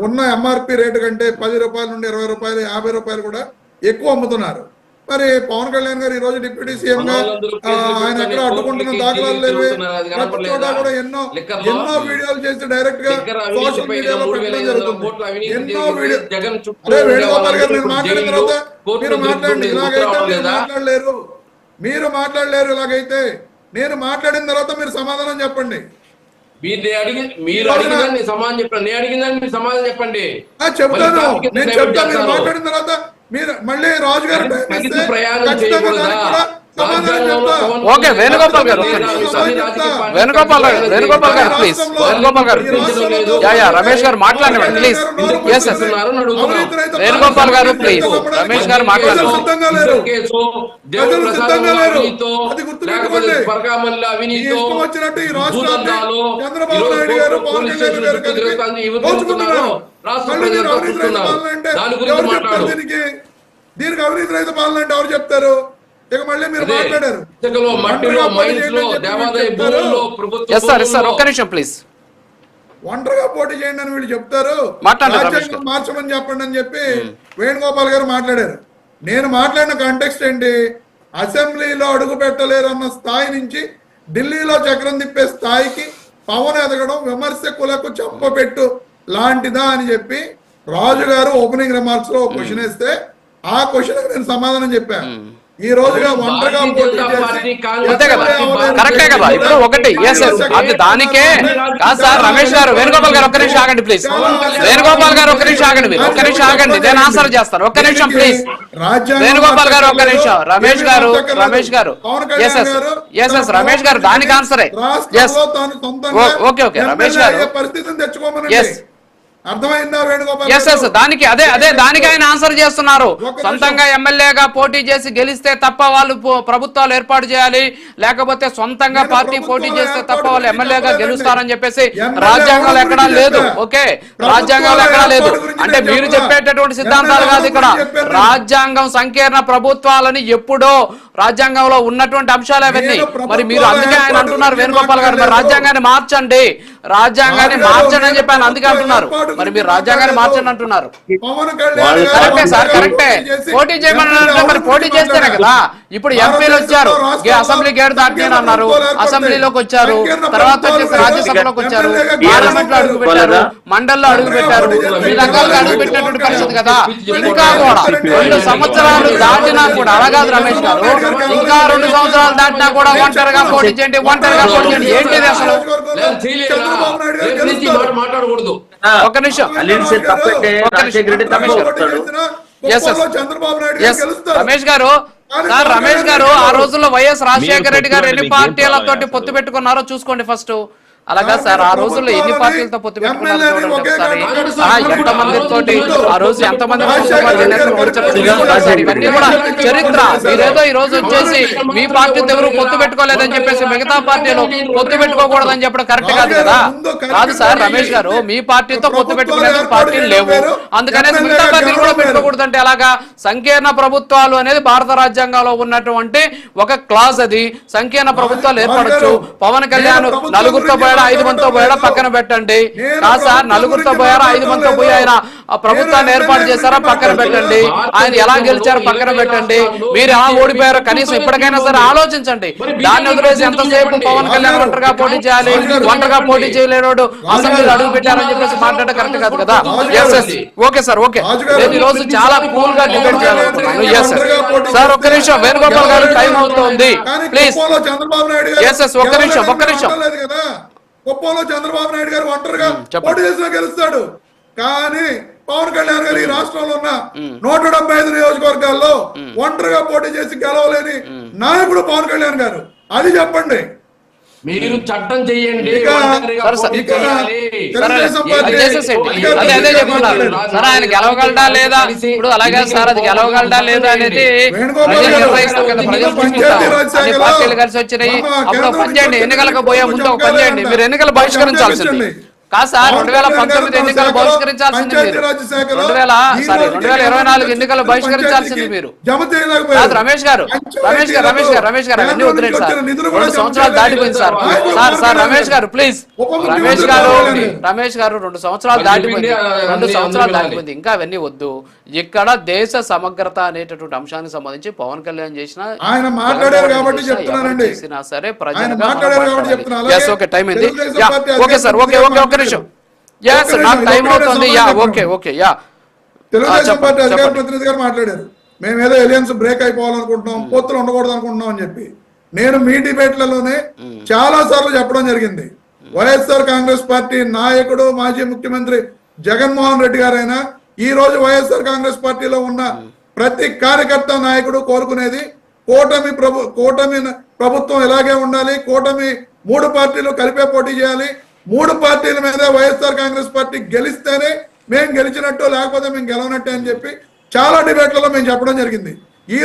ఉన్న MRP rate కంటే 10 రూపాయల నుండి 20 రూపాయలు 50 రూపాయలు కూడా ఎక్కువ అమ్ముతున్నారు. మరి పవన్ కళ్యాణ్ గారు ఈ రోజు డిప్యూటీ సీఎం గా ఆయన ఎక్కడ అడ్డుకుంటున్న దాఖలాలు లేవు. ప్రతి చోట కూడా ఎన్నో వీడియోలు చేసి డైరెక్ట్ గా సోషల్ మీడియాలో పెట్టడం జరుగుతుంది. ఎన్నో వీడియో. అదే వేణుగోపాల్ గారు మీరు మాట్లాడిన తర్వాత మీరు మాట్లాడండి. ఇలాగైతే మీరు మాట్లాడలేరు, మీరు మాట్లాడలేరు. ఇలాగైతే నేను మాట్లాడిన తర్వాత మీరు సమాధానం చెప్పండి. చెప్తాను, నేను చెప్తాను. మీరు మాట్లాడిన తర్వాత మీరు మళ్ళీ రాజు గారు ఓకే వేణుగోపాల్ గారు వేణుగోపాల్ గారు ప్లీజ్ వేణుగోపాల్ గారు రమేష్ గారు మాట్లాడండి ప్లీజ్. ఎస్ ఎస్ వేణుగోపాల్ గారు ప్లీజ్ రమేష్ గారు మాట్లాడండి. వచ్చినట్టు ఈ రాష్ట్రాన్ని చంద్రబాబు నాయుడు గారు పవన్ కళ్యాణ్ గారు దీనికి అవినీతి రహిత పాలన అంటే ఎవరు చెప్తారు? ఇక మళ్ళీ మీరు మాట్లాడారు. ఒంటరిగా పోటీ చేయండి అని వీళ్ళు చెప్తారు, మార్చమని చెప్పండి అని చెప్పి వేణుగోపాల్ గారు మాట్లాడారు. నేను మాట్లాడిన కాంటెక్స్ట్ ఏంటి? అసెంబ్లీలో అడుగు పెట్టలేరు అన్న స్థాయి నుంచి ఢిల్లీలో చక్రం తిప్పే స్థాయికి పవన్ ఎదగడం విమర్శకులకు చెప్పపెట్టు లాంటిదా అని చెప్పి రాజు గారు ఓపెనింగ్ రిమార్క్స్ లో క్వశ్చన్ వేస్తే ఆ క్వశ్చన్ నేను సమాధానం చెప్పాను. ఈ రోజుగా ఒంటరిగా కరెక్టే కదా. ఇప్పుడు ఒకటి అది దానికే కాదు సార్. రమేష్ గారు వేణుగోపాల్ గారు ఒక్క నిమిషం ఆగండి ప్లీజ్. వేణుగోపాల్ గారు ఒక్క నిమిషం ఆగండి, మీరు ఒక్క నిమిషం ఆగండి, నేను ఆన్సర్ చేస్తాను. ఒక్క నిమిషం ప్లీజ్ వేణుగోపాల్ గారు ఒక్క నిమిషం. రమేష్ గారు ఎస్ రమేష్ గారు దానికి ఆన్సరే. ఓకే ఓకే రమేష్ గారు పరిస్థితిని తెచ్చుకోమని అర్థమైందా వేణుగోపాల్? దానికి అదే దానికి ఆయన ఆన్సర్ చేస్తున్నారు. సొంతంగా ఎమ్మెల్యేగా పోటీ చేసి గెలిస్తే తప్ప వాళ్ళు ప్రభుత్వాలు ఏర్పాటు చేయాలి, లేకపోతే సొంతంగా పార్టీ పోటీ చేస్తే తప్ప వాళ్ళు ఎమ్మెల్యేగా గెలుస్తారని చెప్పేసి రాజ్యాంగంలో ఎక్కడా లేదు. ఓకే, రాజ్యాంగంలో ఎక్కడా లేదు. అంటే మీరు చెప్పేటటువంటి సిద్ధాంతాలు కాదు ఇక్కడ. రాజ్యాంగం సంకీర్ణ ప్రభుత్వాలని ఎప్పుడో రాజ్యాంగంలో ఉన్నటువంటి అంశాలు అవన్నీ. మరి మీరు అందుకే ఆయన అంటున్నారు వేణుగోపాల్ గారు మరి రాజ్యాంగాన్ని మార్చండి, రాజ్యాంగాన్ని మార్చండి అని చెప్పి ఆయన అందుకే అంటున్నారు. మరి మీరు రాజ్యాంగాన్ని మార్చండి అంటున్నారు. కరెక్టే సార్, కరెక్టే. పోటీ చేయమని మరి పోటీ చేస్తేనే కదా. ఇప్పుడు ఎంపీలు వచ్చారు, అసెంబ్లీ గేట్ దాటిని అన్నారు, అసెంబ్లీలోకి వచ్చారు, తర్వాత వచ్చేసి రాజ్యసభలోకి వచ్చారు, పార్లమెంట్ లో అడుగు పెట్టారు, మండలిలో అడుగు పెట్టారు, ఈ రకాలుగా అడుగు పెట్టినటువంటి పరిస్థితి కదా. ఇంకా కూడా 2 సంవత్సరాలు దాటినా కూడా అలాగాదు రమేష్ గారు, ఇంకా 2 సంవత్సరాలు దాటినా కూడా ఒంటరిగా పోటీ చేయండి, ఒంటరిగా పోటీ చేయండి. ఏంటిది అసలు? మాట్లాడకూడదు. ఒక నిమిషం రమేష్ గారు. రమేష్ గారు ఆ రోజుల్లో వైఎస్ రాజశేఖర రెడ్డి గారు ఎన్ని పార్టీలతోటి పొత్తు పెట్టుకున్నారో చూసుకోండి ఫస్ట్. అలాగా సార్ ఆ రోజుల్లో ఎన్ని పార్టీలతో పొత్తు పెట్టుకున్నారు చూడండి ఒకసారి. ఎంతమందితోటి ఆ రోజు ఎంతమంది ఇవన్నీ కూడా చరిత్ర. మీరేదో ఈ రోజు వచ్చేసి మీ పార్టీతో ఎవరు పొత్తు పెట్టుకోలేదని చెప్పేసి మిగతా పార్టీలు పొత్తు పెట్టుకోకూడదని చెప్పడం కరెక్ట్ కాదు కదా. కాదు సార్ రమేష్ గారు, మీ పార్టీతో పొత్తు పెట్టుకునేందుకు పార్టీలు లేవు, అందుకనేసి మిగతా పార్టీలు కూడా పెట్టుకోకూడదు అంటే అలాగా? సంకీర్ణ ప్రభుత్వాలు అనేది భారత రాజ్యాంగంలో ఉన్నటువంటి ఒక క్లాజ్. అది సంకీర్ణ ప్రభుత్వాలు ఏర్పడచ్చు. పవన్ కళ్యాణ్ నలుగురితో 5 మందితో పోయాడా పక్కన పెట్టండి. కాదు సార్, నలుగురితో పోయారా 5 మందితో పోయి ఆయన ప్రభుత్వాన్ని ఏర్పాటు చేశారా పక్కన పెట్టండి. ఆయన ఎలా గెలిచారో పక్కన పెట్టండి. మీరు ఎలా ఓడిపోయారో కనీసం ఇప్పటికైనా సరే ఆలోచించండి. దాన్ని వదిలేసి ఎంతసేపు పవన్ కళ్యాణ్ ఒంటరిగా పోటీ చేయాలి, ఒంటరిగా పోటీ చేయలేనోడు అసెంబ్లీలో అడుగు పెట్టారని చెప్పేసి మాట్లాడడం కరెక్ట్ కాదు కదా. Okay sir, okay. నేను ఈ రోజు చాలా కూల్ గా డిబేట్ చేయాలనుకుంటున్నాను. సార్ ఒక్క నిమిషం వేణుగోపాల్ గారు, టైం అవుతుంది ప్లీజ్. ఒక్క నిమిషం. కుప్పంలో చంద్రబాబు నాయుడు గారు ఒంటరిగా పోటీ చేసినా గెలుస్తాడు. కానీ పవన్ కళ్యాణ్ గారు ఈ రాష్ట్రంలో ఉన్న 175 నియోజకవర్గాల్లో ఒంటరిగా పోటీ చేసి గెలవలేని నాయకుడు పవన్ కళ్యాణ్ గారు. అది చెప్పండి. మీరు చట్టం చేయండి. ఆయన గెలవగలడా లేదా ఇప్పుడు అలాగే సార్, అది గెలవగలడా లేదా అనేది అన్ని పార్టీలు కలిసి వచ్చినాయి. అప్పుడు పని చేయండి, ఎన్నికలకు పోయే ముందు ఒక పని చేయండి, మీరు ఎన్నికలు బహిష్కరించాల్సింది. కాదు సార్, పవన్ 2019 కళ్యాణ్ ఎన్నికలు గారు బహిష్కరించాల్సింది మీరు. పంచాయతీరాజ్ శాఖలో 2024 ఎన్నికలు బహిష్కరించాల్సింది మీరు. జమ చేయలేకపోయారు. కాదు రమేష్ గారు అవన్నీ వదిలేండి సార్. 2 సంవత్సరాలు దాటిపోయింది సార్. సార్ రమేష్ గారు ప్లీజ్, రమేష్ గారు 2 సంవత్సరాలు దాటిపోయింది. 2 సంవత్సరాలు దాటిపోయింది, ఇంకా అవన్నీ వద్దు. ఇక్కడ దేశ సమగ్రత అనేటటువంటి అంశానికి సంబంధించి పవన్ కళ్యాణ్ చేసిన ఆయన మాట్లాడారు కాబట్టి చెప్తున్నానండి. చేసినా సరే ఆయన ప్రజలుగా మాట్లాడారు కాబట్టి చెప్తున్నారు. yes okay టైం అయింది. Telugu Desam yeah party okay sir, okay ఒక్క నిమిషం. yes నాకు టైం అవుతుంది. Yeah okay yeah Telugu Desam party అధికార ప్రతినిధి గారు మాట్లాడారు, మేము ఏదో ఎలియన్స్ బ్రేక్ అయిపోవాలనుకుంటున్నాం, పొత్తులు ఉండకూడదు అనుకుంటున్నాం అని చెప్పి. నేను మీ డిబేట్లలోనే చాలా సార్లు చెప్పడం జరిగింది. వైఎస్ఆర్ కాంగ్రెస్ పార్టీ నాయకుడు మాజీ ముఖ్యమంత్రి జగన్మోహన్ రెడ్డి గారైనా ఈ రోజు వైఎస్ఆర్ కాంగ్రెస్ పార్టీలో ఉన్న ప్రతి కార్యకర్త నాయకుడు కోరుకునేది కూటమి ప్రభుత్వం ఇలాగే ఉండాలి, కూటమి 3 పార్టీలు కలిపే పోటీ చేయాలి, 3 పార్టీల మీద వైఎస్ఆర్ కాంగ్రెస్ పార్టీ గెలిస్తేనే మేము గెలిచినట్టు, లేకపోతే మేము గెలవనట్టే అని చెప్పి చాలా డిబేట్లలో మేము చెప్పడం జరిగింది. ఈ